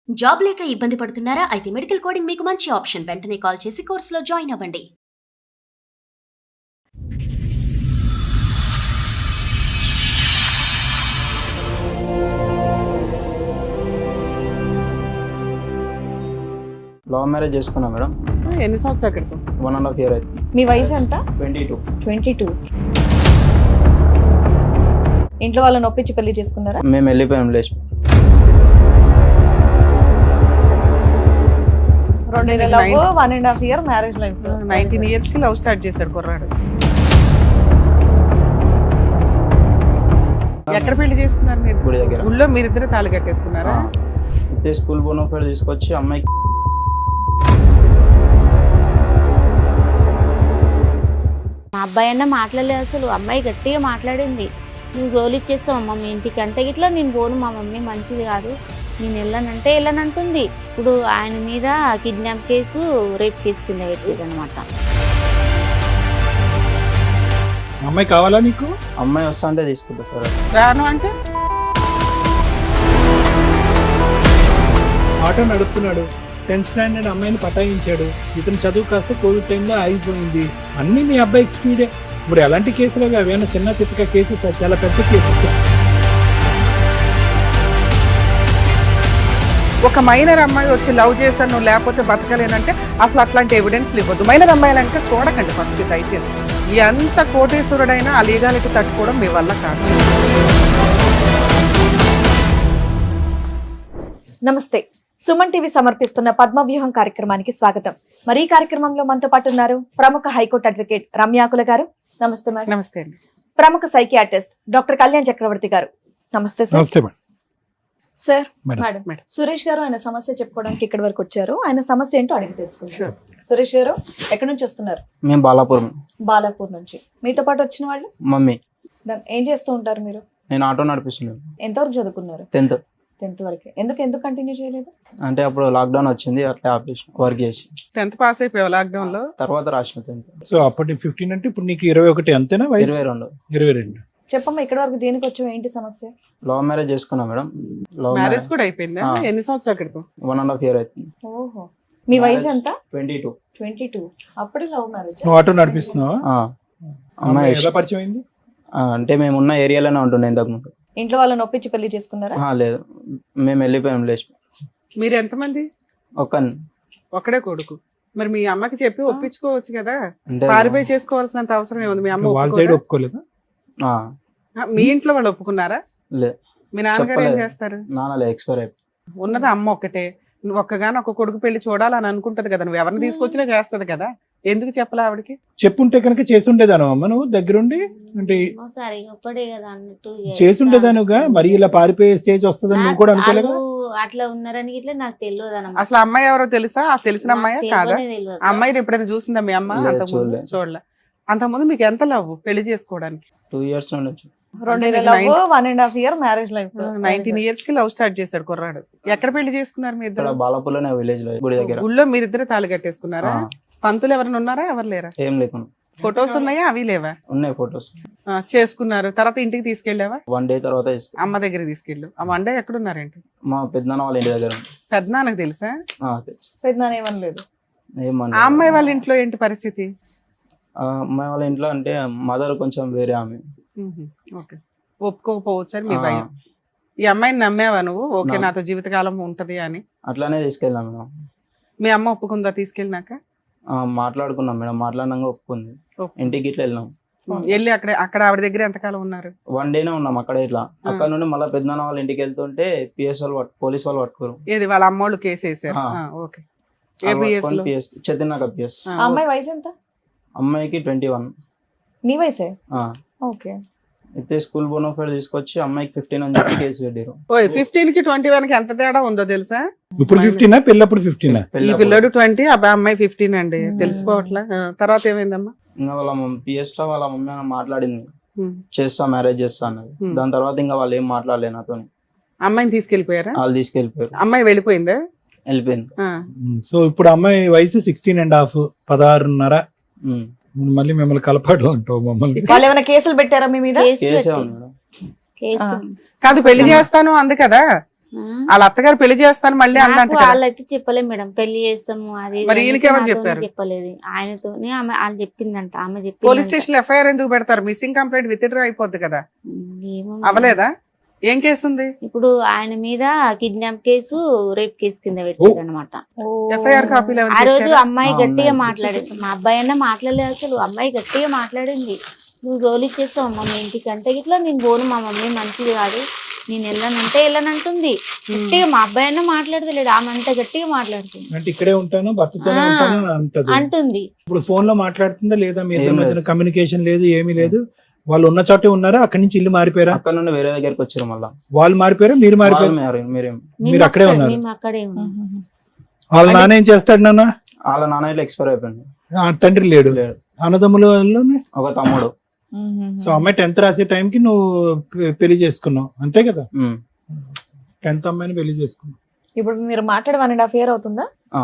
Job లేక ఇబ్బంది పడుతున్నారా? అయితే మెడికల్ కోడింగ్ మీకు మంచి ఆప్షన్. వెంటనే కాల్ చేసి కోర్సులో జాయిన్ అవ్వండి. లవ్ మ్యారేజ్ చేసుకున్నా మేడం. ఎన్ని సంవత్సరాల క్రితం? 1.5 year అవుతుంది. మీ వయసు ఎంత? 22. 22. ఇంట్లో వాళ్ళని ఒప్పించి పెళ్లి చేసుకున్నారా? మేము వెళ్ళిపోయాం లేచి. 2 years love, 1.5 year marriage life. 19 years కి లవ్ స్టార్ట్ చేశాడు కుర్రాడు. ఎక్కడ పెళ్లి చేసుకున్నారు మీరు? గుడి దగ్గర. ఊళ్ళో మీరిద్దరు తాళి కట్టేసుకున్నారా? అయితే స్కూల్ బోనోఫైడ్ తీసుకొచ్చి అమ్మాయికి మా అబ్బాయి అన్న మాట్లాడలేదు, అసలు అమ్మాయి గట్టిగా మాట్లాడింది. నువ్వు గోలు ఇచ్చేస్తావు అమ్మ మీ ఇంటికి అంటే ఇట్లా నేను పోను, మా మమ్మీ మంచిది కాదు, నేను వెళ్ళానంటే వెళ్ళనంటుంది. ఇప్పుడు ఆయన మీద కిడ్నాప్ కేసు, రేప్ కేసు కింద పెట్టేది అనమాట. అమ్మాయి కావాలా నీకు? అమ్మాయి వస్తా అంటే తీసుకుంటా సార్. రాను అంటే ఆటో నడుపుతున్నాడు, 10th standard అమ్మాయిని పటాయించాడు. ఇతను చదువు కాస్త కోవిడ్ టైంలో ఆగిపోయింది. అన్ని మీ అబ్బాయికి స్పీడే. ఇప్పుడు ఎలాంటి కేసులు అవేనా? చిన్న చిత్తక కేసెస్, చాలా పెద్ద కేసెస్. ఒక మైనర్ అమ్మాయి వచ్చి లవ్ చేశాను నువ్వు లేకపోతే బతకలేనంటే అసలు అట్లాంటి ఎవిడెన్స్లు ఇవ్వద్దు. మైనర్ అమ్మాయిలంటే చూడకండి ఫస్ట్ దయచేసి. ఎంత కోటేశ్వరుడైనా ఆ లీగాలిటీ తట్టుకోవడం మీ వల్ల కాదు. నమస్తే. సుమన్ టీవీ సమర్పిస్తున్న పద్మవ్యూహం కార్యక్రమానికి స్వాగతం. మరి ఈ కార్యక్రమంలో మనతో పాటు ఉన్నారు ప్రముఖ హైకోర్టు అడ్వకేట్ రమ్యాకుల గారు. నమస్తే మేడం. నమస్తే అండి. ప్రముఖ సైకియాట్రిస్ట్ డాక్టర్ కళ్యాణ్ చక్రవర్తి గారు. నమస్తే సార్. నమస్తే madam. Sir, madam. Madam Suresh గారు ఆయన సమస్య చెప్పుకోవడానికి ఇక్కడి వరకు వచ్చారు. ఆయన సమస్య ఏంటో అడిగి తెలుసుకుంటారు. సురేష్ గారు ఎక్కడి నుంచి వస్తున్నారు? మేము బాలాపురం. బాలాపూర్ నుంచి. మీతో పాటు వచ్చిన వాళ్ళు మమ్మీ. ఏం చేస్తూ ఉంటారు మీరు? నేను ఆటో నడిపిస్తున్నాను. ఎంతవరకు చదువుకున్నారు? 10th వరకు. ఎందుకు కంటిన్యూ చేయలేదు? అంటే అప్పుడు లాక్డౌన్ వచ్చింది, అట్లా ఆపేసి వర్క్ చేసి. 10th పాస్ అయిపోయావు లాక్డౌన్ లో? తర్వాత రాసిన 10th. సో అప్పటి 15 అంటే ఇప్పుడు నీకు 21 అంతేనా వయసు? 22. 22. చెప్పమ్మా, ఇక్కడ వరకు దేనికి వచ్చావు, ఏంటి సమస్య? లవ్ మ్యారేజ్ చేసుకున్నా మేడం. మ్యారేజ్ కూడా అయిపోయిందా? ఎన్ని సంవత్సరాల క్రితం? 1.5 year అవుతుంది. ఓహో. మీ వయసు ఎంత? 22. 22. అప్పుడే లవ్ మ్యారేజ్. నువ్వు ఆటో నడిపిస్తున్నావా? అమ్మాయి ఎలా పరిచయం అయింది? అంటే మేము ఉన్న ఏరియాలోనే ఉంటుండే ఇంతకు ముందు. ఇంట్లో వాళ్ళని ఒప్పించి పెళ్లి చేసుకున్నారా? లేదు, మేము వెళ్ళిపోయాం లేచి. మీరు ఎంతమంది? ఒక్కడే కొడుకు. మరి మీ అమ్మకి చెప్పి ఒప్పించుకోవచ్చు కదా, అంటే పారిపోయి చేసుకోవాల్సినంత అవసరం ఏముంది? మీ అమ్మ వాళ్ళ సైడ్ ఒప్పుకోలేదా? మీ ఇంట్లో వాళ్ళు ఒప్పుకున్నారా? లేదు. మీ నాన్నగారు ఏం చేస్తారు? నాన్న ఎక్స్పైర్ అయిపోయి. ఉన్నది అమ్మ ఒక్కటే. నువ్వు ఒక్కగాని ఒక కొడుకు పెళ్లి చూడాలని అనుకుంటది కదా, నువ్వు ఎవరిని తీసుకొచ్చినా చేస్తది కదా, ఎందుకు చెప్పలే ఆవిడకి? చెప్పుంటే కనుక చేసుండేదాను అమ్మ, నువ్వు దగ్గరుండి అంటే సరే ఒక్కడే కదా అన్నట్టు చేసుండేదానుగా. మరి ఇలా పారిపోయే స్టేజ్ వస్తుందని నువ్వు కూడా అనుకోలేగా? అట్లా ఉన్నారని ఇట్లా నాకు తెలియదు. అసలు అమ్మాయి ఎవరో తెలుసా? తెలిసిన అమ్మాయి కాదా? అమ్మాయిని ఎప్పుడైనా చూసిందా మీ అమ్మ? లేదు, అంతకుముందు చూడలే. అంతకుముందు మీకు ఎంత లవ్ పెళ్లి చేసుకోవడానికి? 2 years నుండి. 2 years love, 1.5 year marriage life. 19 years కి లవ్ స్టార్ట్ చేశాడు కుర్రాడు. ఎక్కడ పెళ్లి చేసుకున్నారు మీ ఇక్కడ ఇద్దరు? బాలాపూర్లోనే విలేజ్ లో, గుడి దగ్గర. ఊళ్ళో మీరిద్దరు తాళి కట్టేసుకున్నారా? పంతులు ఎవరైనా ఉన్నారా? ఎవరు లేరా? ఏం లేకుండా. ఫొటోస్ ఉన్నాయా? అవి లేవా? ఉన్నాయి ఫొటోస్. చేసుకున్నారు. తర్వాత ఇంటికి తీసుకెళ్ళావా? 1 day తర్వాత అమ్మ దగ్గరికి తీసుకెళ్ళు. ఆ 1 day ఎక్కడున్నారేంటి? మా పెద్దనాన్న వాళ్ళ ఇంటి దగ్గర ఉంది. పెద్దనాన్నకు తెలుసా? తెలుసు. పెద్దనాన్న ఏమనలేదు. ఆ అమ్మాయి వాళ్ళ ఇంట్లో ఏంటి పరిస్థితి? అమ్మాయి వాళ్ళ ఇంట్లో అంటే మదర్ కొంచెం వేరే ఆమె. ఓకే, ఒప్పుకోకపోవచ్చు అని మీ భయం. ఈ అమ్మాయిని నమ్మావా నువ్వు? ఓకే, నాతో జీవితకాలం ఉంటది అని. అట్లానే తీసుకెళ్ళాం మేడం. మీ అమ్మ ఒప్పుకుందా తీసుకెళ్ళినాక? మాట్లాడుకున్నాం మేడం, మాట్లాడినాక ఒప్పుకుంది. ఇంటికి ఇట్లా వెళ్ళాం. వెళ్ళి అక్కడ ఆవిడ దగ్గర ఎంతకాలం ఉన్నారు? 1 day ఉన్నాం అక్కడ. ఇట్లా అక్కడ నుండి మళ్ళీ పెద్దనాన్న వాళ్ళ ఇంటికి వెళ్తుంటే PS వాళ్ళు పోలీస్ వాళ్ళు పట్టుకోరు. ఏది వాళ్ళ అమ్మోళ్ళు కేసు వేసారు? ఓకే. చదివినాక PS. అమ్మాయి వయసు ఎంత? అమ్మాయికి 21. నీ వయసే? ఓకే. అయితే స్కూల్ బోనోఫైడ్ తీసుకొచ్చి అమ్మాయికి 15 అని చెప్పి కేసు పెట్టారు. 15 కి 21 కి ఎంత తేడా ఉందో తెలుసా? ఇప్పుడు 15 పెళ్ళప్పుడు 15. ఈ పిల్లడు 20, అమ్మాయి 15 అండి. తెలిసిపోవట్లా. తర్వాత ఏమైందమ్మా? ఇంకా వాళ్ళ PS లో వాళ్ళ మమ్మీ మాట్లాడింది, చేస్తా మ్యారేజ్ చేస్తా అన్నది. దాని తర్వాత ఇంకా వాళ్ళు ఏం మాట్లాడలేదు నాతో. అమ్మాయిని తీసుకెళ్లిపోయారా? వాళ్ళు తీసుకెళ్లిపోయారు. అమ్మాయి వెళ్ళిపోయిందా? వెళ్ళిపోయింది. సో ఇప్పుడు అమ్మాయి వయసు 16.5, 16.5. మళ్ళీ మిమ్మల్ని కలపాడు అంటావు మమ్మల్ని. వాళ్ళు ఏమైనా కేసులు పెట్టారా మీ మీద? కేసే ఉంది మేడం. కేసు కాదు, పెళ్లి చేస్తాను అంది కదా, వాళ్ళ అత్తగారు పెళ్లి చేస్తాను మళ్ళీ నాకు అన్నట్టు కదా. వాళ్ళైతే చెప్పలేదు మేడం, పెళ్లి చేస్తాము అది మరి ఇది ఈయనకి ఎవరు నాతోనే చెప్పారు? చెప్పలేదు, ఆయనతోనే ఆమె వాళ్ళు చెప్పిందంట, ఆమె పోలీస్ చెప్పింది. స్టేషన్ లో ఎఫ్ఐఆర్ ఎందుకు పెడతారు? మిస్సింగ్ కంప్లైంట్ విత్డ్రా అయిపోద్ది కదా. అవలేదా? ఏం కేసు ఉంది? ఇప్పుడు ఆయన మీద కిడ్నాప్ కేసు, రేప్ కేసు కింద పెట్టారు అనమాట. ఎఫ్ఐఆర్ కాపీలు ఆ రోజు ఏమైనా అమ్మాయి ఆ, గట్టిగా ఉన్నాయి. మాట్లాడేది, మా అబ్బాయి అన్న మాట్లాడలేదు అసలు. అమ్మాయి గట్టిగా మాట్లాడింది, నువ్వు గోలిచ్చేస్తావు అమ్మ మీ ఇంటికి అంటే ఇట్లా నేను పోను, మా మమ్మీ మంచిది కాదు, నేను వెళ్ళనంటే వెళ్ళనంటుంది. గట్టిగా మా అబ్బాయి అన్న మాట్లాడతలేడు, ఆమె అంత గట్టిగా మాట్లాడుతుంది. అంటే ఇక్కడే ఉంటాను, భర్తతోనే ఆ, ఉంటాను అని అంటది. అంటుంది. ఇప్పుడు ఫోన్ లో మాట్లాడుతుందా లేదా? మీ ఇద్దరి ఏం మధ్యన లేదు. కమ్యూనికేషన్ లేదు, ఏమీ లేదు. వాళ్ళు ఉన్న చోటే ఉన్నారా? అక్కడి నుంచి ఇల్లు మారిపోయారా? అక్కడ నుండి వేరే దగ్గరికి వచ్చారు మళ్ళా. వాళ్ళు మారిపోయారా, మీరు మారిపోయారు? మీరేం మీరు అక్కడే ఉన్నారు. మేము అక్కడే ఉన్నాం. వాళ్ళ నాన్న ఏం చేస్తాడు నాన్న? వాళ్ళ నాన్న ఇట్లా ఎక్స్పైర్ అయిపోయింది. తండ్రి లేడు. లేడు. అన్నదమ్ములలోనే ఒక తమ్ముడు. సో అమ్మాయి 10th రాసే టైంకి నువ్వు పెళ్లి చేసుకున్నావు అంతే కదా? ఉమ్. 10th అమ్మాయిని పెళ్లి చేసుకున్నావు. ఇప్పుడు మీరు మాట్లాడి 1.5 year అవుతుందా? ఆ.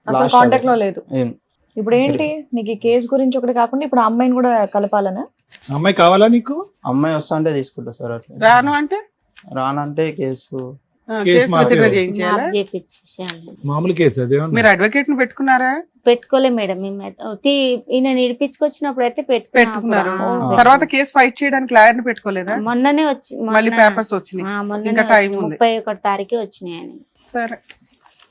అసలు Last కాంటాక్ట్ లో అదే. లేదు. ఏం ఇప్పుడు ఏంటి నీకు ఈ కేసు గురించి ఒకటి కాకుండా ఇప్పుడు ఆ అమ్మాయిని కూడా కలపాలనా? అమ్మాయి కావాలా నీకు? అమ్మాయి వస్తా అంటే తీసుకుంటా సార్. అట్లా రాను అంటే రానంటే కేసు కేసు మాఫీ విత్డ్రా అవుతుంది. చేయించాలా? మాకు చేపించేసేయాలి. మామూలు కేసు అదేమన్నా? మీరు అడ్వకేట్ ని పెట్టుకున్నారా? పెట్టుకోలే మేడం, మేము ఈయన ఇడిపించుకొచ్చినప్పుడు అయితే పెట్టుకున్నారు. ఆ. తర్వాత కేసు ఫైట్ చేయడానికి లాయర్ ని పెట్టుకోలేదా? మొన్ననే వచ్చి మళ్ళీ పేపర్స్ వచ్చినాయి. ఇంకా టైం ఉంది. 31 తారీఖు వచ్చినాయి ఆయన. సరే.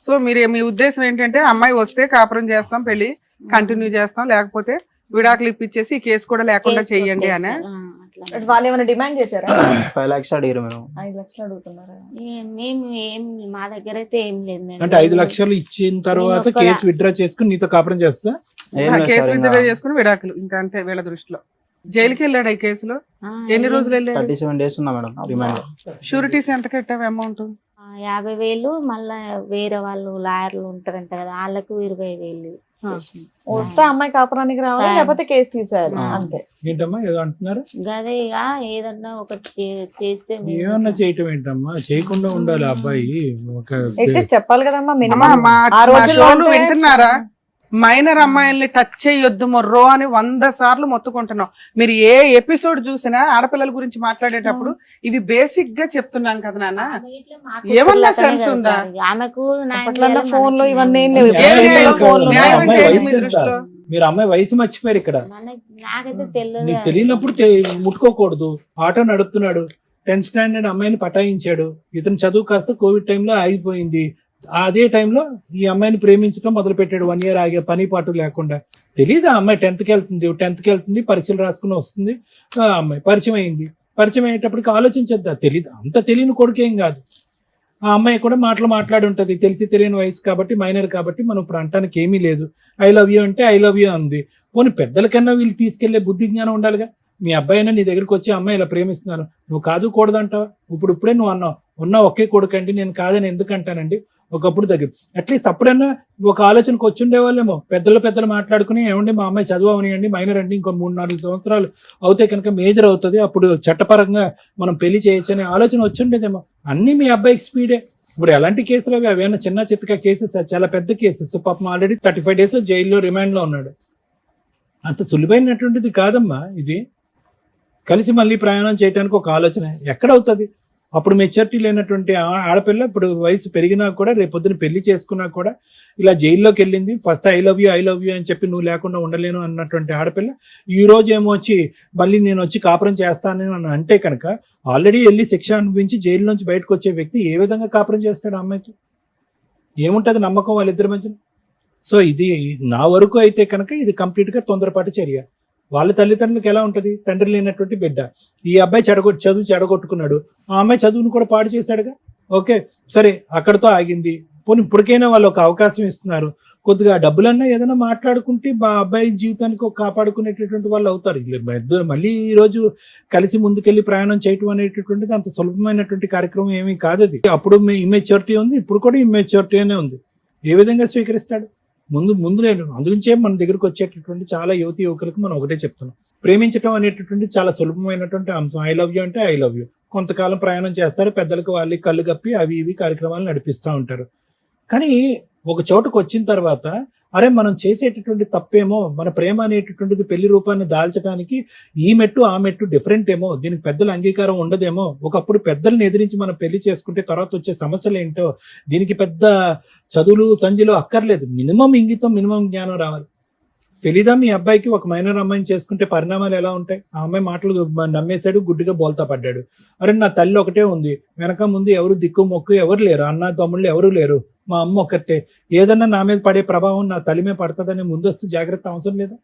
సో మీరు మీ ఉద్దేశం ఏంటంటే అమ్మాయి వస్తే కాపురం చేస్తాం, పెళ్లి కంటిన్యూ చేస్తాం, లేకపోతే విడాకులు ఇప్పించేసి ఈ కేసు కూడా లేకుండా చెయ్యండి అని. వాళ్ళు ఏమైనా డిమాండ్ చేశారా? 5 lakhs అడిగారు మేము. 5 లక్షలు అడుగుతున్నారా? మేము ఏం మా దగ్గర అయితే ఏం లేదు మేడం. అంటే 5 లక్షలు ఇచ్చిన తర్వాత నేను ఒక్క- కేసు విత్డ్రా చేసుకుని నీతో కాపురం చేస్తా? ఏం లేదు కేసు సార్, విత్డ్రా ఇంకా చేసుకుని విడాకులు, ఇంకా అంతే వీళ్ళ దృష్టిలో. జైలుకి వెళ్ళాడు ఈ కేసులో. ఆ, ఎన్ని రోజులు వెళ్ళాడు? 37 days ఉన్నా మేడం రిమాండ్. షూరిటీస్ ఎంత కట్టావు అమౌంట్? 50,000 మళ్ళా వేరే వాళ్ళు లాయర్లు ఉంటారంట కదా, వాళ్ళకు 20,000 చేసినాం. వస్తే అమ్మాయి కాపురానికి రావాలి, సరే. లేకపోతే కేసు తీసేయాలి ఆ. అంతే. ఏంటమ్మా ఏదో అంటున్నారు? గదే ఇక ఏదన్నా ఒకటి చేస్తే మేము ఏమన్నా చేయటం ఏంటమ్మా? చేయకుండా ఉండాలి ఆ అబ్బాయి. ఒక అట్లీస్ట్ చెప్పాలి కదమ్మా అమ్మా, మినిమం. మా ఆ మా రోజుల్లో షోలు ఉంటే- వింటున్నారా? మైనర్ అమ్మాయిల్ని టచ్ చేయొద్దు మొర్రో అని 100 సార్లు మొత్తుకుంటున్నాం. మీరు ఏ ఎపిసోడ్ చూసినా ఆడపిల్లల గురించి మాట్లాడేటప్పుడు ఇవి బేసిక్ గా చెప్తున్నాం కదా నాన్న. ఆమె ఇట్లా మాకు ఏమన్నా పిల్లలతోనే sense కదా ఉందా? సార్. ఆమెకు అప్పట్లో ఫోన్ లో ఇవన్నీ ఏం లేవు. ఏం న్యాయం లేదు. కాదు. ఫోన్లో న్యాయం న్యాయం అంటే ఏంటి వయసు మీ ఎంత? దృష్టిలో? మీరు అమ్మాయి వయసు మర్చిపోయారు ఇక్కడ. నాకైతే తెలియదు. నీకు తెలియనప్పుడు ముట్టుకోకూడదు. ఆటో నడుపుతున్నాడు, 10th స్టాండర్డ్ అమ్మాయిని పటాయించాడు. ఇతను చదువు కాస్త కోవిడ్ టైంలో ఆగిపోయింది. అదే టైంలో ఈ అమ్మాయిని ప్రేమించడం మొదలు పెట్టాడు. 1 year ఆగే పని పాటు లేకుండా. తెలియదు ఆ అమ్మాయి 10th కి వెళ్తుంది, పరీక్షలు రాసుకుని వస్తుంది. ఆ అమ్మాయి పరిచయం అయింది. పరిచయం అయ్యేటప్పటికి ఆలోచించద్దా? తెలియదు, అంత తెలియని కొడుకేం కాదు. ఆ అమ్మాయి కూడా మాట్లాడి ఉంటది. తెలిసి తెలియని వయసు కాబట్టి, మైనర్ కాబట్టి మనం ఇప్పుడు అంటానికి ఏమీ లేదు. ఐ లవ్ యూ అంటే ఐ లవ్ యూ అంది. పోనీ పెద్దలకన్నా వీళ్ళు తీసుకెళ్లే బుద్ధి జ్ఞానం ఉండాలిగా. మీ అబ్బాయి అయినా నీ దగ్గరికి వచ్చి అమ్మాయి ఇలా ప్రేమిస్తున్నాను, నువ్వు కాదు కూడదంటావా? ఇప్పుడే నువ్వు అన్నావు, ఉన్న ఒకే కొడుకండి, నేను కాదని ఎందుకంటానండి. ఒకప్పుడు దగ్గర అట్లీస్ట్ అప్పుడన్నా ఒక ఆలోచనకు వచ్చి ఉండేవాళ్ళేమో. పెద్దలు మాట్లాడుకుని, ఏమండి మా అమ్మాయి చదువు అవనియండి, మైనర్ అండి, ఇంకో 3-4 సంవత్సరాలు అవుతే కనుక మేజర్ అవుతుంది, అప్పుడు చట్టపరంగా మనం పెళ్లి చేయొచ్చు అనే ఆలోచన వచ్చి ఉండేదేమో. అన్ని మీ అబ్బాయికి స్పీడే. ఇప్పుడు ఎలాంటి కేసులు అవి? అవేనా చిన్న చిత్తక కేసెస్? చాలా పెద్ద కేసెస్. పాపం ఆల్రెడీ 35 days జైల్లో రిమాండ్ లో ఉన్నాడు. అంత సులువైనటువంటిది కాదమ్మా ఇది. కలిసి మళ్ళీ ప్రయాణం చేయడానికి ఒక ఆలోచన ఎక్కడవుతుంది? అప్పుడు మెచ్యూరిటీ లేనటువంటి ఆడపిల్ల ఇప్పుడు వయసు పెరిగినా కూడా, రేపొద్దున పెళ్లి చేసుకున్నా కూడా ఇలా జైల్లోకి వెళ్ళింది. ఫస్ట్ ఐ లవ్ యూ అని చెప్పి నువ్వు లేకుండా ఉండలేను అన్నటువంటి ఆడపిల్ల ఈ రోజు ఏమో వచ్చి మళ్ళీ నేను వచ్చి కాపురం చేస్తాను అని అంటే కనుక, ఆల్రెడీ వెళ్ళి శిక్ష అనుభవించి జైలు నుంచి బయటకు వచ్చే వ్యక్తి ఏ విధంగా కాపురం చేస్తాడు? అమ్మాయికి ఏముంటది నమ్మకం వాళ్ళిద్దరి మధ్యన? సో ఇది నా వరకు అయితే కనుక ఇది కంప్లీట్ గా తొందరపాటు చర్య. వాళ్ళ తల్లిదండ్రులకు ఎలా ఉంటది? తండ్రి లేనటువంటి బిడ్డ. ఈ అబ్బాయి చదువు చెడగొట్టుకున్నాడు, ఆ అమ్మాయి చదువును కూడా పాడు చేశాడుగా. ఓకే సరే, అక్కడతో ఆగింది. పోనీ ఇప్పటికైనా వాళ్ళు ఒక అవకాశం ఇస్తున్నారు. కొద్దిగా డబ్బులన్నా ఏదైనా మాట్లాడుకుంటే మా అబ్బాయి జీవితానికి ఒక కాపాడుకునేటటువంటి వాళ్ళు అవుతారు. ఇద్దరు మళ్ళీ ఈ రోజు కలిసి ముందుకెళ్లి ప్రయాణం చేయటం అనేటటువంటిది అంత సులభమైనటువంటి కార్యక్రమం ఏమీ కాదు. అది అప్పుడు ఇమ్మెచ్యూరిటీ ఉంది, ఇప్పుడు కూడా ఇమ్మెచ్యూరిటీ అనే ఉంది. ఏ విధంగా స్వీకరిస్తాడు? ముందు నేను అందుగురించే మన దగ్గరకు వచ్చేటటువంటి చాలా యువతి యువకులకు మనం ఒకటే చెప్తున్నాం, ప్రేమించడం అనేటటువంటి చాలా సులభమైనటువంటి అంశం. ఐ లవ్ యూ అంటే ఐ లవ్ యూ. కొంతకాలం ప్రయాణం చేస్తారు, పెద్దలకు వాళ్ళకి కళ్ళు కప్పి అవి ఇవి కార్యక్రమాలు నడిపిస్తూ ఉంటారు. కానీ ఒక చోటుకు వచ్చిన తర్వాత అరే మనం చేసేటటువంటి తప్పేమో, మన ప్రేమ అనేటటువంటిది పెళ్లి రూపాన్ని దాల్చడానికి ఈ మెట్టు ఆ మెట్టు డిఫరెంట్ ఏమో, దీనికి పెద్దల అంగీకారం ఉండదేమో, ఒకప్పుడు పెద్దల్ని ఎదిరించి మనం పెళ్లి చేసుకుంటే తర్వాత వచ్చే సమస్యలు ఏంటో, దీనికి పెద్ద చదువులు సంజులు అక్కర్లేదు, మినిమం ఇంగితం మినిమం జ్ఞానం రావాలి. తెలీదా మీ అబ్బాయికి ఒక మైనర్ అమ్మాయిని చేసుకుంటే పరిణామాలు ఎలా ఉంటాయి? ఆ అమ్మాయి మాటలు నమ్మేశాడు, గుడ్డిగా బోల్తా పడ్డాడు. అరే నా తల్లి ఒకటే ఉంది, వెనక ముందు ఎవరు దిక్కు మొక్కు ఎవరు లేరు, అన్న తమ్ముళ్ళు ఎవరు లేరు, మా అమ్మ ఒక్కటే, ఏదన్నా నా మీద పడే ప్రభావం నా తల్లి మీద పడుతుందనే ముందస్తు జాగ్రత్త అవసరం లేదా?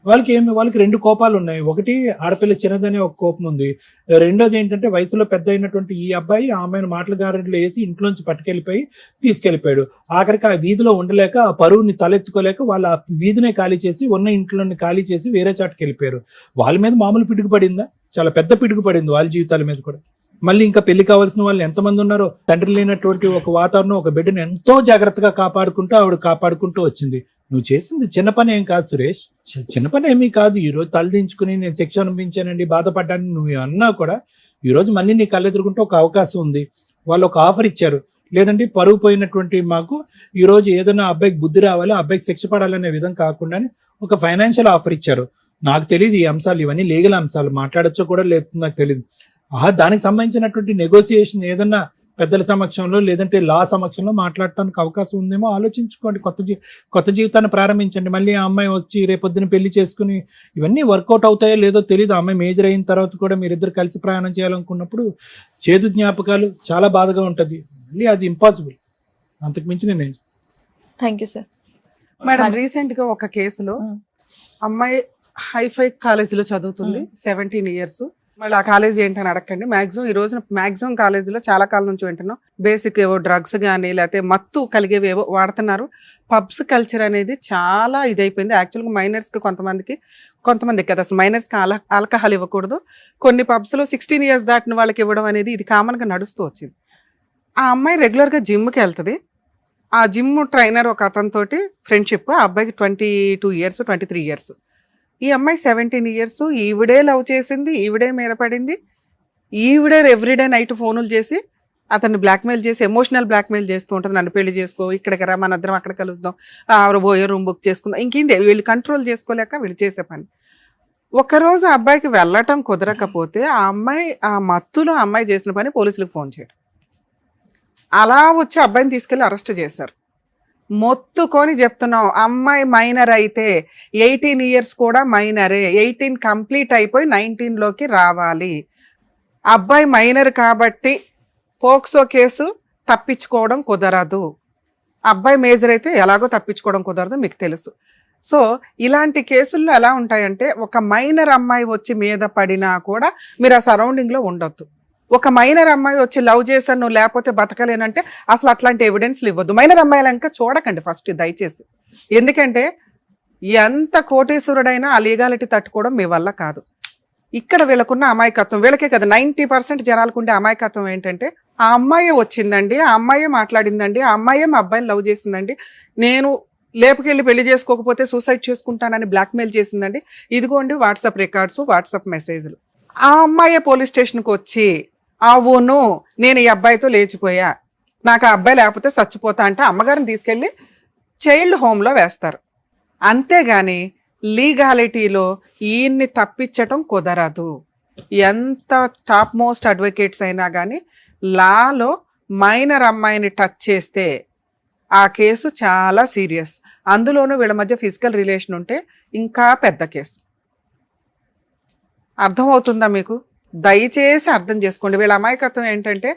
వాళ్ళకి రెండు కోపాలు ఉన్నాయి. ఒకటి ఆడపిల్ల చిన్నదనే ఒక కోపం ఉంది, రెండోది ఏంటంటే వయసులో పెద్ద అయినటువంటి ఈ అబ్బాయి ఆ అమ్మాయిని మాటల గారెడ్లు వేసి ఇంట్లోంచి పట్టుకెళ్ళిపోయి తీసుకెళ్లిపోయాడు. ఆఖరికి ఆ వీధిలో ఉండలేక, ఆ పరువుని తలెత్తుకోలేక వాళ్ళ ఆ వీధినే ఖాళీ చేసి ఉన్న ఇంట్లోని ఖాళీ చేసి వేరే చాటుకి వెళ్ళిపోయారు. వాళ్ళ మీద మామూలు పిడుగు పడిందా? చాలా పెద్ద పిడుగు పడింది వాళ్ళ జీవితాల మీద కూడా. మళ్ళీ ఇంకా పెళ్లి కావాల్సిన వాళ్ళు ఎంతమంది ఉన్నారో, తండ్రి లేనటువంటి ఒక వాతావరణం, ఒక బిడ్డను ఎంతో జాగ్రత్తగా కాపాడుకుంటూ వచ్చింది. నువ్వు చేసింది చిన్న పని ఏం కాదు సురేష్, చిన్న పని ఏమీ కాదు. ఈరోజు తలదించుకుని నేను శిక్ష అనుభవించానండి, బాధపడ్డాను నువ్వు అన్నా కూడా ఈరోజు మళ్ళీ నీ కళ్ళెదురుకుంటే ఒక అవకాశం ఉంది. వాళ్ళు ఒక ఆఫర్ ఇచ్చారు, లేదంటే పరుగు పోయినటువంటి మాకు ఈరోజు ఏదైనా అబ్బాయికి బుద్ధి రావాలి, అబ్బాయికి శిక్ష పడాలనే విధం కాకుండా ఒక ఫైనాన్షియల్ ఆఫర్ ఇచ్చారు. నాకు తెలియదు ఈ అంశాలు, ఇవన్నీ లీగల్ అంశాలు, మాట్లాడచ్చో కూడా లేదు నాకు తెలియదు. దానికి సంబంధించినటువంటి నెగోసియేషన్ ఏదన్నా పెద్దల సమక్షంలో లేదంటే లా సమక్షంలో మాట్లాడటానికి అవకాశం ఉందేమో ఆలోచించుకోండి. కొత్త జీవితాన్ని ప్రారంభించండి. మళ్ళీ ఆ అమ్మాయి వచ్చి రేపొద్దున పెళ్లి చేసుకుని ఇవన్నీ వర్కౌట్ అవుతాయో లేదో తెలియదు. ఆ అమ్మాయి మేజర్ అయిన తర్వాత కూడా మీరిద్దరు కలిసి ప్రయాణం చేయాలనుకున్నప్పుడు చేదు జ్ఞాపకాలు చాలా బాధగా ఉంటుంది. మళ్ళీ అది ఇంపాసిబుల్. అంతకు మించి నేను thank you sir. Madam, recent గా ఒక కేసులో అమ్మాయి హైఫై కాలేజీలో చదువుతుంది, 17 years. మళ్ళీ ఆ కాలేజీ ఏంటని అడగండి. ఈ రోజున మాక్సిమం కాలేజీలో చాలా కాలం నుంచి వింటున్నాం, బేసిక్ ఏవో డ్రగ్స్ కానీ లేకపోతే మత్తు కలిగేవేవో వాడుతున్నారు. పబ్స్ కల్చర్ అనేది చాలా ఇదైపోయింది. యాక్చువల్గా మైనర్స్కి కొంతమంది కదా అసలు మైనర్స్కి ఆల్కహాల్ ఇవ్వకూడదు. కొన్ని పబ్స్లో 16 years దాటిన వాళ్ళకి ఇవ్వడం అనేది ఇది కామన్గా నడుస్తూ వచ్చింది. ఆ అమ్మాయి రెగ్యులర్గా జిమ్కి వెళ్తుంది. ఆ జిమ్ ట్రైనర్ ఒక అతనితోటి ఫ్రెండ్షిప్. ఆ అబ్బాయికి 22 years 23 years. ఈ అమ్మాయి 17 years. ఈవిడే లవ్ చేసింది, ఈవిడే మీద పడింది, ఈవిడే ఎవ్రీడే నైట్ ఫోనులు చేసి అతన్ని బ్లాక్మెయిల్ చేసి ఎమోషనల్ బ్లాక్మెయిల్ చేస్తూ ఉంటుంది. నన్ను పెళ్లి చేసుకో, ఇక్కడికి రా, మన ఇద్దరం అక్కడ కలుద్దాం, పోయే రూమ్ బుక్ చేసుకుందాం. ఇంకేంది వీళ్ళు కంట్రోల్ చేసుకోలేక వీళ్ళు చేసే పని. ఒకరోజు ఆ అబ్బాయికి వెళ్ళటం కుదరకపోతే ఆ మత్తులో అమ్మాయి చేసిన పని పోలీసులకు ఫోన్ చేయడం, అలా వచ్చి అబ్బాయిని తీసుకెళ్లి అరెస్ట్ చేశారు. మొత్తుకొని చెప్తున్నాం, అమ్మాయి మైనర్ అయితే 18 years కూడా మైనరే, 18 కంప్లీట్ అయిపోయి 19లోకి రావాలి. అబ్బాయి మైనర్ కాబట్టి పోక్సో కేసు తప్పించుకోవడం కుదరదు. అబ్బాయి మేజర్ అయితే ఎలాగో తప్పించుకోవడం కుదరదు, మీకు తెలుసు. సో ఇలాంటి కేసుల్లో ఎలా ఉంటాయంటే, ఒక మైనర్ అమ్మాయి వచ్చి మీద పడినా కూడా మీరు ఆ సరౌండింగ్లో ఉండొద్దు. ఒక మైనర్ అమ్మాయి వచ్చి లవ్ చేశాను నువ్వు లేకపోతే బతకలేనంటే అసలు అట్లాంటి ఎవిడెన్స్లు ఇవ్వద్దు. మైనర్ అమ్మాయిలు ఇంకా చూడకండి ఫస్ట్ దయచేసి. ఎందుకంటే ఎంత కోటీశ్వరుడైనా ఆ లీగాలిటీ తట్టుకోవడం మీ వల్ల కాదు. ఇక్కడ వీళ్ళకున్న అమాయకత్వం, వీళ్ళకే కదా 90% జనాలకు ఉండే అమాయకత్వం ఏంటంటే, ఆ అమ్మాయే వచ్చిందండి, ఆ అమ్మాయే మాట్లాడిందండి, ఆ అమ్మాయే మా అబ్బాయిని లవ్ చేసిందండి, నేను లేపుకెళ్ళి పెళ్లి చేసుకోకపోతే సూసైడ్ చేసుకుంటానని బ్లాక్మెయిల్ చేసిందండి, ఇదిగోండి వాట్సాప్ రికార్డ్స్, వాట్సాప్ మెసేజ్లు. ఆ అమ్మాయే పోలీస్ స్టేషన్కి వచ్చి అవును నేను ఈ అబ్బాయితో లేచిపోయా, నాకు ఆ అబ్బాయి లేకపోతే చచ్చిపోతా అంటే అమ్మగారిని తీసుకెళ్ళి చైల్డ్ హోమ్లో వేస్తారు. అంతేగాని లీగాలిటీలో ఈయన్ని తప్పించటం కుదరదు. ఎంత టాప్ మోస్ట్ అడ్వకేట్స్ అయినా కానీ లాలో మైనర్ అమ్మాయిని టచ్ చేస్తే ఆ కేసు చాలా సీరియస్. అందులోనూ వీళ్ళ మధ్య ఫిజికల్ రిలేషన్ ఉంటే ఇంకా పెద్ద కేసు. అర్థమవుతుందా మీకు? దయచేసి అర్థం చేసుకోండి. వీళ్ళ అమాయకత్వం ఏంటంటే,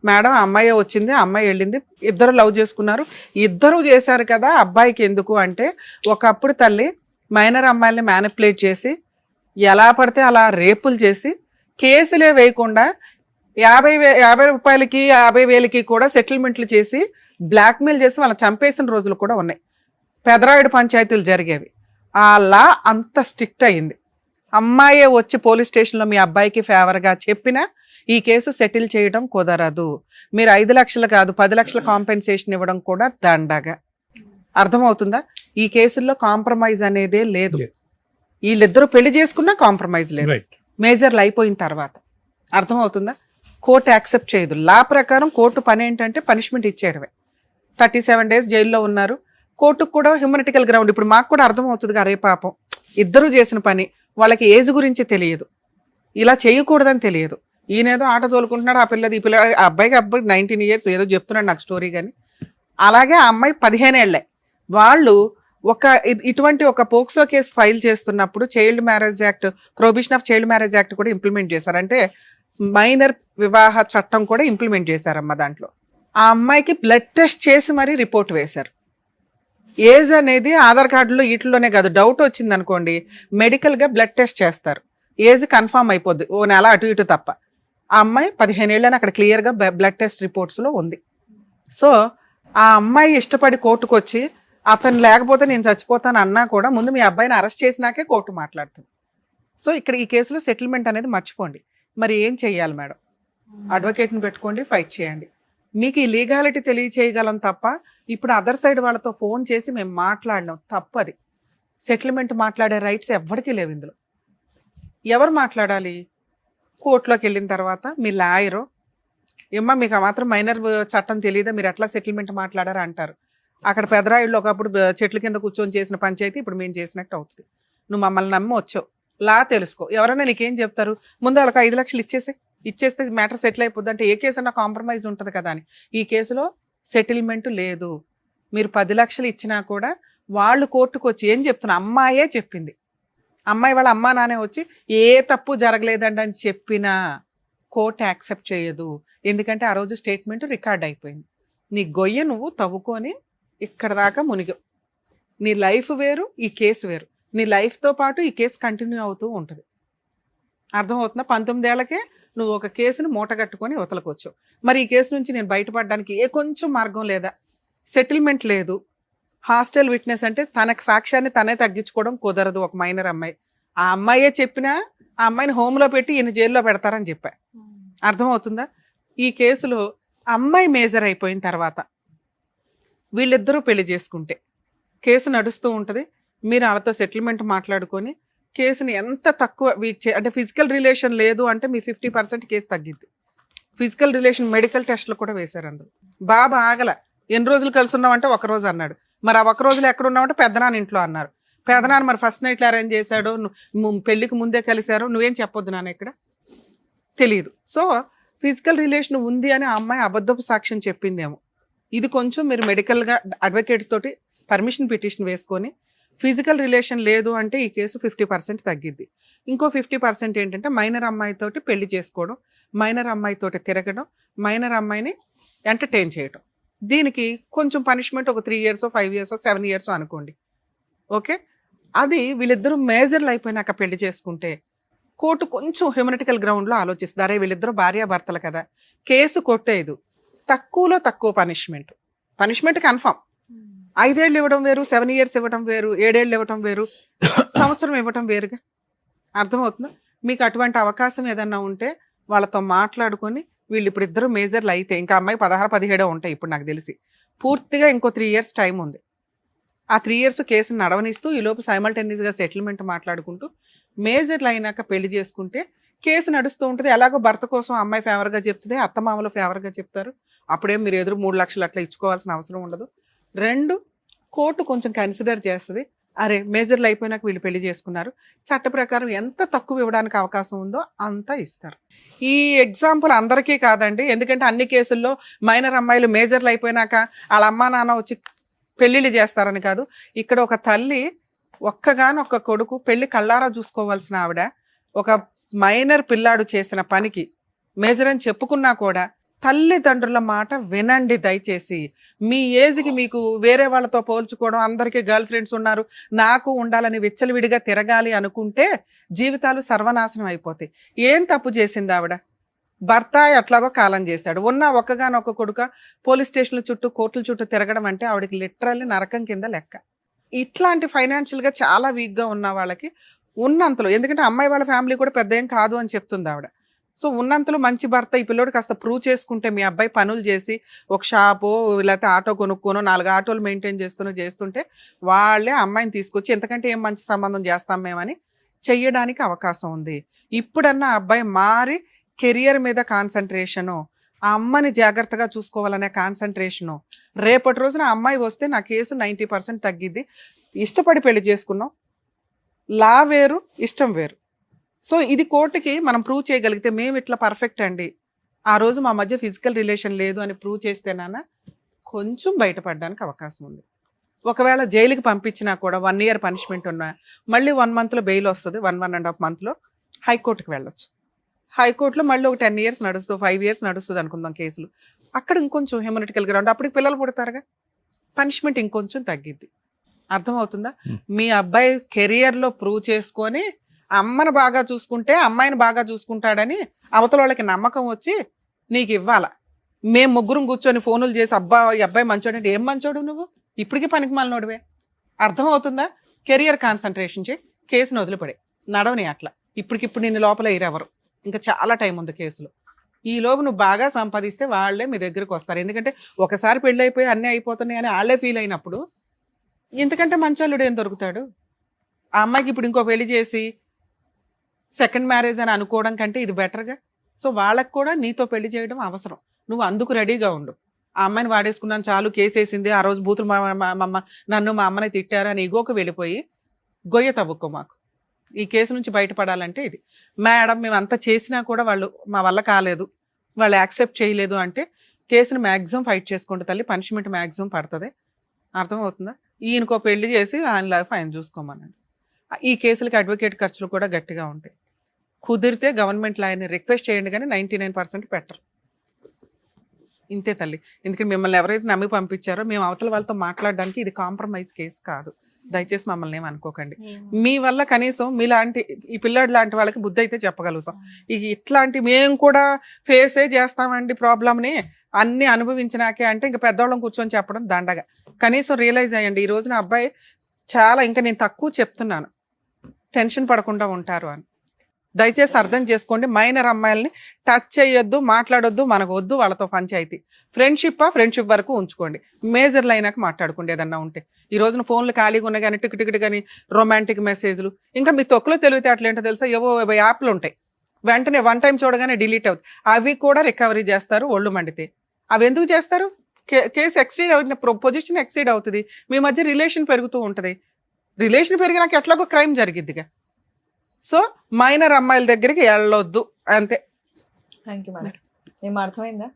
మేడం అమ్మాయి వచ్చింది, అమ్మాయి వెళ్ళింది, ఇద్దరు లవ్ చేసుకున్నారు, ఇద్దరు చేశారు కదా అబ్బాయికి ఎందుకు అంటే, ఒకప్పుడు తల్లి మైనర్ అమ్మాయిల్ని మ్యానిపులేట్ చేసి ఎలా పడితే అలా రేపులు చేసి కేసులే వేయకుండా 50 రూపాయలకి 50,000కి కూడా సెటిల్మెంట్లు చేసి బ్లాక్మెయిల్ చేసి వాళ్ళని చంపేసిన రోజులు కూడా ఉన్నాయి. పెదరాయుడు పంచాయతీలు జరిగేవి. ఆ లా అంత స్ట్రిక్ట్ అయింది. అమ్మాయే వచ్చి పోలీస్ స్టేషన్లో మీ అబ్బాయికి ఫేవర్గా చెప్పినా ఈ కేసు సెటిల్ చేయడం కుదరదు. మీరు 5 లక్షలు కాదు 10 లక్షల కాంపెన్సేషన్ ఇవ్వడం కూడా దండగా. అర్థమవుతుందా? ఈ కేసుల్లో కాంప్రమైజ్ అనేదే లేదు. వీళ్ళిద్దరూ పెళ్లి చేసుకున్నా కాంప్రమైజ్ లేదు, మేజర్లు అయిపోయిన తర్వాత. అర్థమవుతుందా? కోర్టు యాక్సెప్ట్ చేయదు. లా ప్రకారం కోర్టు పని ఏంటంటే పనిష్మెంట్ ఇచ్చేయడమే. 37 days జైల్లో ఉన్నారు. కోర్టుకు కూడా హ్యూమనిటికల్ గ్రౌండ్. ఇప్పుడు మాకు కూడా అర్థమవుతుంది అరే పాపం ఇద్దరు చేసిన పని, వాళ్ళకి ఏజ్ గురించి తెలియదు, ఇలా చేయకూడదని తెలియదు. ఈయనేదో ఆట తోలుకుంటున్నాడు, ఆ పిల్లది ఈ పిల్ల, ఆ అబ్బాయికి 19 years ఏదో చెప్తున్నాడు నాకు స్టోరీ. కానీ అలాగే ఆ అమ్మాయి 15 ఏళ్లే. వాళ్ళు ఇటువంటి ఒక పోక్సో కేసు ఫైల్ చేస్తున్నప్పుడు child marriage act, prohibition of child marriage act కూడా ఇంప్లిమెంట్ చేశారు. అంటే మైనర్ వివాహ చట్టం కూడా ఇంప్లిమెంట్ చేశారమ్మా. దాంట్లో ఆ అమ్మాయికి బ్లడ్ టెస్ట్ చేసి మరీ రిపోర్ట్ వేశారు. ఏజ్ అనేది ఆధార్ కార్డులో వీటిలోనే కాదు, డౌట్ వచ్చింది అనుకోండి మెడికల్గా బ్లడ్ టెస్ట్ చేస్తారు, ఏజ్ కన్ఫామ్ అయిపోద్ది, ఓ నెల అటు ఇటు తప్ప. ఆ అమ్మాయి 15 ఏళ్ళని అక్కడ క్లియర్గా బ్లడ్ టెస్ట్ రిపోర్ట్స్లో ఉంది. సో ఆ అమ్మాయి ఇష్టపడి కోర్టుకు వచ్చి అతను లేకపోతే నేను చచ్చిపోతాను అన్నా కూడా ముందు మీ అబ్బాయిని అరెస్ట్ చేసినాకే కోర్టు మాట్లాడుతుంది. సో ఇక్కడ ఈ కేసులో సెటిల్మెంట్ అనేది మర్చిపోండి. మరి ఏం చెయ్యాలి మేడం? అడ్వకేట్ని పెట్టుకోండి, ఫైట్ చేయండి. మీకు ఈ లీగాలిటీ తెలియచేయగలం తప్ప ఇప్పుడు అదర్ సైడ్ వాళ్ళతో ఫోన్ చేసి మేము మాట్లాడినాం తప్పది. సెటిల్మెంట్ మాట్లాడే రైట్స్ ఎవరికీ లేవు ఇందులో. ఎవరు మాట్లాడాలి? కోర్టులోకి వెళ్ళిన తర్వాత మీ లాయరు, ఏమ్మా మీకు మాత్రం మైనర్ చట్టం తెలియదా, మీరు ఎట్లా సెటిల్మెంట్ మాట్లాడారు అంటారు. అక్కడ పెదరాయిళ్ళు ఒకప్పుడు చెట్ల కింద కూర్చొని చేసిన పంచాయతీ ఇప్పుడు మేము చేసినట్టు అవుతుంది. నువ్వు మమ్మల్ని నమ్మి వచ్చావు, లా తెలుసుకో. ఎవరైనా నీకేం చెప్తారు? ముందు వాళ్ళకి 5 లక్షలు ఇచ్చేస్తే మ్యాటర్ సెటిల్ అయిపోద్ది అంటే ఏ కేసు అన్నా కాంప్రమైజ్ ఉంటుంది కదా అని. ఈ కేసులో సెటిల్మెంట్ లేదు. మీరు 10 లక్షలు ఇచ్చినా కూడా వాళ్ళు కోర్టుకు వచ్చి ఏం చెప్తున్నా, అమ్మాయే చెప్పింది, అమ్మాయి వాళ్ళ అమ్మా నానే వచ్చి ఏ తప్పు జరగలేదండి అని చెప్పినా కోర్టు యాక్సెప్ట్ చేయదు. ఎందుకంటే ఆ రోజు స్టేట్మెంట్ రికార్డ్ అయిపోయింది. నీ గొయ్య నువ్వు తవ్వుకొని ఇక్కడ దాకా మునిగావు. నీ లైఫ్ వేరు, ఈ కేసు వేరు. నీ లైఫ్తో పాటు ఈ కేసు కంటిన్యూ అవుతూ ఉంటుంది. అర్థమవుతుందా? 19 ఏళ్లకే నువ్వు ఒక కేసును మూటగట్టుకొని వతలకొచ్చు. మరి ఈ కేసు నుంచి నేను బయటపడడానికి ఏ కొంచెం మార్గం లేదా? సెటిల్మెంట్ లేదు. హాస్టల్ విట్నెస్ అంటే తనకు సాక్ష్యాన్ని తనే తగ్గించుకోవడం కుదరదు. ఒక మైనర్ అమ్మాయి, ఆ అమ్మాయే చెప్పినా ఆ అమ్మాయిని హోమ్లో పెట్టి ఈయన జైల్లో పెడతారని చెప్పా. అర్థమవుతుందా? ఈ కేసులో అమ్మాయి మేజర్ అయిపోయిన తర్వాత వీళ్ళిద్దరూ పెళ్లి చేసుకుంటే కేసు నడుస్తూ ఉంటుంది. మీరు వాళ్ళతో సెటిల్మెంట్ మాట్లాడుకొని కేసుని ఎంత తక్కువ అంటే ఫిజికల్ రిలేషన్ లేదు అంటే మీ 50% కేసు తగ్గిద్ది. ఫిజికల్ రిలేషన్ మెడికల్ టెస్ట్లు కూడా వేశారు అందులో. బాబా ఆగల, ఎన్ని రోజులు కలిసి ఉన్నామంటే 1 రోజు అన్నాడు. మరి ఆ 1 రోజులు ఎక్కడ ఉన్నామంటే పెద్దనాన్న ఇంట్లో అన్నారు. పెద్దనాన్న మరి ఫస్ట్ నైట్లో అరేంజ్ చేశాడు, పెళ్లికి ముందే కలిశారు, నువ్వేం చెప్పొద్దు నాన్న ఇక్కడ తెలియదు. సో ఫిజికల్ రిలేషన్ ఉంది అని ఆ అమ్మాయి అబద్ధపు సాక్ష్యం చెప్పిందేమో. ఇది కొంచెం మీరు మెడికల్గా అడ్వకేట్ తోటి పర్మిషన్ పిటిషన్ వేసుకొని ఫిజికల్ రిలేషన్ లేదు అంటే ఈ కేసు 50% తగ్గిద్ది. ఇంకో 50% ఏంటంటే మైనర్ అమ్మాయితోటి పెళ్లి చేసుకోవడం, మైనర్ అమ్మాయితోటి తిరగడం, మైనర్ అమ్మాయిని ఎంటర్టైన్ చేయడం. దీనికి కొంచెం పనిష్మెంట్ ఒక 3 years 5 years 7 years అనుకోండి. ఓకే, అది వీళ్ళిద్దరూ మేజర్లు అయిపోయినాక పెళ్లి చేసుకుంటే కోర్టు కొంచెం హ్యూమనిటికల్ గ్రౌండ్లో ఆలోచిస్తుంది. అరే వీళ్ళిద్దరూ భార్యాభర్తలు కదా, కేసు కొట్టేదు, తక్కువలో తక్కువ పనిష్మెంట్ కన్ఫామ్. 5 ఏళ్ళు ఇవ్వడం వేరు, 7 years ఇవ్వడం వేరు, 7 ఏళ్ళు ఇవ్వడం వేరు, సంవత్సరం ఇవ్వడం వేరుగా. అర్థమవుతుందా? మీకు అటువంటి అవకాశం ఏదన్నా ఉంటే వాళ్ళతో మాట్లాడుకొని వీళ్ళు ఇప్పుడు ఇద్దరు మేజర్లు అయితే, ఇంకా అమ్మాయి 16-17 ఉంటాయి ఇప్పుడు నాకు తెలిసి, పూర్తిగా ఇంకో 3 years టైం ఉంది. ఆ 3 years కేసుని నడవనిస్తూ ఈలోపు సైమల్టేనియస్గా సెటిల్మెంట్ మాట్లాడుకుంటూ మేజర్లు అయినాక పెళ్లి చేసుకుంటే కేసు నడుస్తూ ఉంటుంది. ఎలాగో భర్త కోసం అమ్మాయి ఫేవర్గా చెప్తుంది, అత్తమామలు ఫేవర్గా చెప్తారు. అప్పుడేం మీరు ఎదురు 3 లక్షలు అట్లా ఇచ్చుకోవాల్సిన అవసరం ఉండదు. 2, కోర్టు కొంచెం కన్సిడర్ చేస్తుంది, అరే మేజర్లు అయిపోయినాక వీళ్ళు పెళ్లి చేసుకున్నారు, చట్ట ప్రకారం ఎంత తక్కువ ఇవ్వడానికి అవకాశం ఉందో అంత ఇస్తారు. ఈ ఎగ్జాంపుల్ అందరికీ కాదండి, ఎందుకంటే అన్ని కేసుల్లో మైనర్ అమ్మాయిలు మేజర్లు అయిపోయినాక వాళ్ళ అమ్మా నాన్న వచ్చి పెళ్ళిళ్ళు చేస్తారని కాదు. ఇక్కడ ఒక తల్లి ఒక్కగానొక్క కొడుకు పెళ్లి కళ్ళారా చూసుకోవాల్సిన ఆవిడ ఒక మైనర్ పిల్లాడు చేసిన పనికి మేజర్ అని చెప్పుకున్నా కూడా తల్లిదండ్రుల మాట వినండి దయచేసి. మీ ఏజ్కి మీకు వేరే వాళ్ళతో పోల్చుకోవడం, అందరికీ గర్ల్ ఫ్రెండ్స్ ఉన్నారు నాకు ఉండాలని విచ్చలవిడిగా తిరగాలి అనుకుంటే జీవితాలు సర్వనాశనం అయిపోతాయి. ఏం తప్పు చేసింది ఆవిడ? భర్త ఎట్లాగో కాలం చేశాడు, ఉన్న ఒక్కగానొక్క కొడుక పోలీస్ స్టేషన్ల చుట్టూ కోర్టుల చుట్టూ తిరగడం అంటే ఆవిడకి లిటరల్లీ నరకం కింద లెక్క. ఇట్లాంటి ఫైనాన్షియల్గా చాలా వీక్గా ఉన్న వాళ్ళకి ఉన్నంతలో, ఎందుకంటే అమ్మాయి వాళ్ళ ఫ్యామిలీ కూడా పెద్ద ఏం కాదు అని చెప్తుంది ఆవిడ, సో ఉన్నంతలో మంచి భర్త ఈ పిల్లోడు కాస్త ప్రూవ్ చేసుకుంటే, మీ అబ్బాయి పనులు చేసి ఒక షాపు లేకపోతే ఆటో కొనుక్కోనో 4 ఆటోలు మెయింటైన్ చేస్తుంటే వాళ్ళే అమ్మాయిని తీసుకొచ్చి ఎంతకంటే ఏం మంచి సంబంధం చేస్తాం మేమని చెయ్యడానికి అవకాశం ఉంది. ఇప్పుడన్నా అబ్బాయి మారి కెరియర్ మీద కాన్సన్ట్రేషను, ఆ అమ్మని జాగ్రత్తగా చూసుకోవాలనే కాన్సన్ట్రేషను. రేపటి రోజున ఆ అమ్మాయి వస్తే నా కేసు 90% తగ్గిద్ది. ఇష్టపడి పెళ్లి చేసుకున్నాం, లా వేరు ఇష్టం వేరు. సో ఇది కోర్టుకి మనం ప్రూవ్ చేయగలిగితే మేము ఇట్లా పర్ఫెక్ట్ అండి, ఆ రోజు మా మధ్య ఫిజికల్ రిలేషన్ లేదు అని ప్రూవ్ చేస్తేనానా కొంచెం బయటపడడానికి అవకాశం ఉంది. ఒకవేళ జైలుకి పంపించినా కూడా 1 year పనిష్మెంట్ ఉన్నా మళ్ళీ 1 monthలో బెయిల్ వస్తుంది, 1.5 monthలో హైకోర్టుకి వెళ్ళొచ్చు. హైకోర్టులో మళ్ళీ ఒక 10 years నడుస్తుంది, 5 years నడుస్తుంది అనుకుందాం కేసులు. అక్కడ ఇంకొంచెం హ్యూమనిటికల్ గ్రౌండ్, అప్పటికి పిల్లలు పుడతారుగా, పనిష్మెంట్ ఇంకొంచెం తగ్గిద్ది. అర్థమవుతుందా? మీ అబ్బాయి కెరియర్లో ప్రూవ్ చేసుకొని అమ్మని బాగా చూసుకుంటే అమ్మాయిని బాగా చూసుకుంటాడని అవతల వాళ్ళకి నమ్మకం వచ్చి నీకు ఇవ్వాల. మేము ముగ్గురం కూర్చొని ఫోనులు చేసి ఈ అబ్బాయి మంచోడు అంటే ఏం మంచోడు నువ్వు, ఇప్పటికీ పనికి మాలినోడివే. అర్థమవుతుందా? కెరియర్ కాన్సన్ట్రేషన్ చేయి, కేసును వదిలిపడే, నడవని అట్లా. ఇప్పటికిప్పుడు నిన్ను లోపల ఇరెవరు, ఇంకా చాలా టైం ఉంది కేసులో. ఈ లోపు నువ్వు బాగా సంపాదిస్తే వాళ్ళే మీ దగ్గరికి వస్తారు. ఎందుకంటే ఒకసారి పెళ్ళి అయిపోయి అన్నీ అయిపోతున్నాయి అని వాళ్ళే ఫీల్ అయినప్పుడు ఇంతకంటే మంచోళ్ళుడు ఏం దొరుకుతాడు? ఆ అమ్మాయికి ఇప్పుడు ఇంకో పెళ్లి చేసి సెకండ్ మ్యారేజ్ అని అనుకోవడం కంటే ఇది బెటర్గా. సో వాళ్ళకి కూడా నీతో పెళ్లి చేయడం అవసరం, నువ్వు అందుకు రెడీగా ఉండు. ఆ అమ్మాయిని వాడేసుకున్నాను చాలు, కేసు వేసింది, ఆ రోజు బూతులు నన్ను మా అమ్మని తిట్టారు అని ఇగోకి వెళ్ళిపోయి గొయ్య తవ్వుకో. మాకు ఈ కేసు నుంచి బయటపడాలంటే ఇది. మేడం మేము అంతా చేసినా కూడా వాళ్ళు మా వల్ల కాలేదు, వాళ్ళు యాక్సెప్ట్ చేయలేదు అంటే కేసుని మ్యాక్సిమం ఫైట్ చేసుకుంటే తల్లి, పనిష్మెంట్ మ్యాక్సిమం పడుతుంది. అర్థమవుతుందా? ఈయనకో పెళ్లి చేసి ఆయన లైఫ్ ఆయన చూసుకోమనండి. ఈ కేసులకి అడ్వకేట్ ఖర్చులు కూడా గట్టిగా ఉంటాయి. కుదిరితే గవర్నమెంట్ లాయర్ని రిక్వెస్ట్ చేయండి, కానీ 99% పెట్టరు. ఇంతే తల్లి. ఎందుకంటే మిమ్మల్ని ఎవరైతే నమ్మి పంపించారో మేము అవతల వాళ్ళతో మాట్లాడడానికి ఇది కాంప్రమైజ్ కేసు కాదు. దయచేసి మమ్మల్ని ఏమనుకోకండి. మీ వల్ల కనీసం మీలాంటి ఈ పిల్లాడు లాంటి వాళ్ళకి బుద్ధి అయితే చెప్పగలుగుతాం. ఇట్లాంటి మేము కూడా ఫేసే చేస్తామండి ప్రాబ్లమ్ని, అన్ని అనుభవించినాకే అంటే ఇంకా పెద్దవాళ్ళం కూర్చొని చెప్పడం దండగా. కనీసం రియలైజ్ అయ్యండి, ఈ రోజున అబ్బాయి చాలా, ఇంకా నేను తక్కువ చెప్తున్నాను, టెన్షన్ పడకుండా ఉంటారు అని. దయచేసి అర్థం చేసుకోండి. మైనర్ అమ్మాయిల్ని టచ్ చేయొద్దు, మాట్లాడొద్దు, మనకు వద్దు వాళ్ళతో పంచాయితీ. ఫ్రెండ్షిప్ వరకు ఉంచుకోండి, మేజర్లు అయినాక మాట్లాడుకోండి ఏదన్నా ఉంటే. ఈ రోజున ఫోన్లు ఖాళీగా ఉన్నాయి కానీ టిక్ కానీ రొమాంటిక్ మెసేజ్లు, ఇంకా మీ తొక్కులో తెలివితే అట్లేంటో తెలుసా, ఏవో యాప్లు ఉంటాయి, వెంటనే 1 time చూడగానే డిలీట్ అవుతుంది. అవి కూడా రికవరీ చేస్తారు ఒళ్ళు మండితే. అవి ఎందుకు చేస్తారు? కేసు ఎక్సీడ్ అవుతుంది, పొజిషన్ ఎక్సీడ్ అవుతుంది, మీ మధ్య రిలేషన్ పెరుగుతూ ఉంటుంది. రిలేషన్ పెరిగినాక ఎట్లాగో క్రైమ్ జరిగిద్దిగా. సో మైనర్ అమ్మాయిల దగ్గరికి వెళ్ళొద్దు, అంతే. Thank you madam. ఏం అర్థమైందా?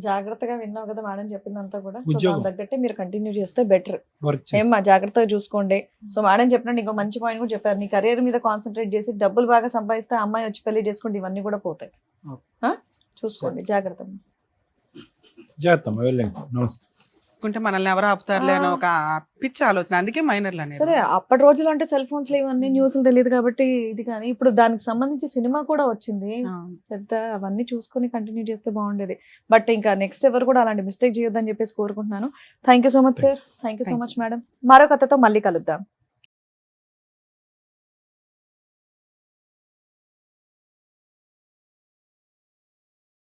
జాగ్రత్తగా విన్నావు కదా మేడం చెప్పిందంతా కూడా. సో ఉద్యోగం. దాని తగ్గట్టే మీరు కంటిన్యూ చేస్తే బెటర్. వర్క్ ఏమ్మా జాగ్రత్తగా చూసుకోండి. సో మేడం చెప్పినట్టు ఇంకో మంచి పాయింట్ కూడా చెప్పారు, నీ కెరీర్ మీద కాన్సన్ట్రేట్ చేసి డబ్బులు బాగా సంపాదిస్తే అమ్మాయి వచ్చి పెళ్లి చేసుకుంటే ఇవన్నీ కూడా పోతాయి. చూసుకోండి, జాగ్రత్త. చేస్తాం. వెళ్ళండి. నమస్తే. అనుకుంటే మనల్ని ఎవరు ఆపుతారులే అని ఒక పిచ్చి ఆలోచన, అందుకే మైనర్లు అనేది. సరే, అప్పటి రోజులు అంటే సెల్ ఫోన్స్ లో ఇవన్నీ న్యూస్లు తెలియదు కాబట్టి ఇది, కానీ ఇప్పుడు దానికి సంబంధించి సినిమా కూడా వచ్చింది పెద్ద, అవన్నీ చూసుకొని కంటిన్యూ చేస్తే బాగుండేది. బట్ ఇంకా నెక్స్ట్ ఎవరు కూడా అలాంటి మిస్టేక్ చేయొద్దని చెప్పేసి కోరుకుంటున్నాను. Thank you so much sir. Thank you so much madam. మరో కథతో మళ్ళీ కలుద్దాం.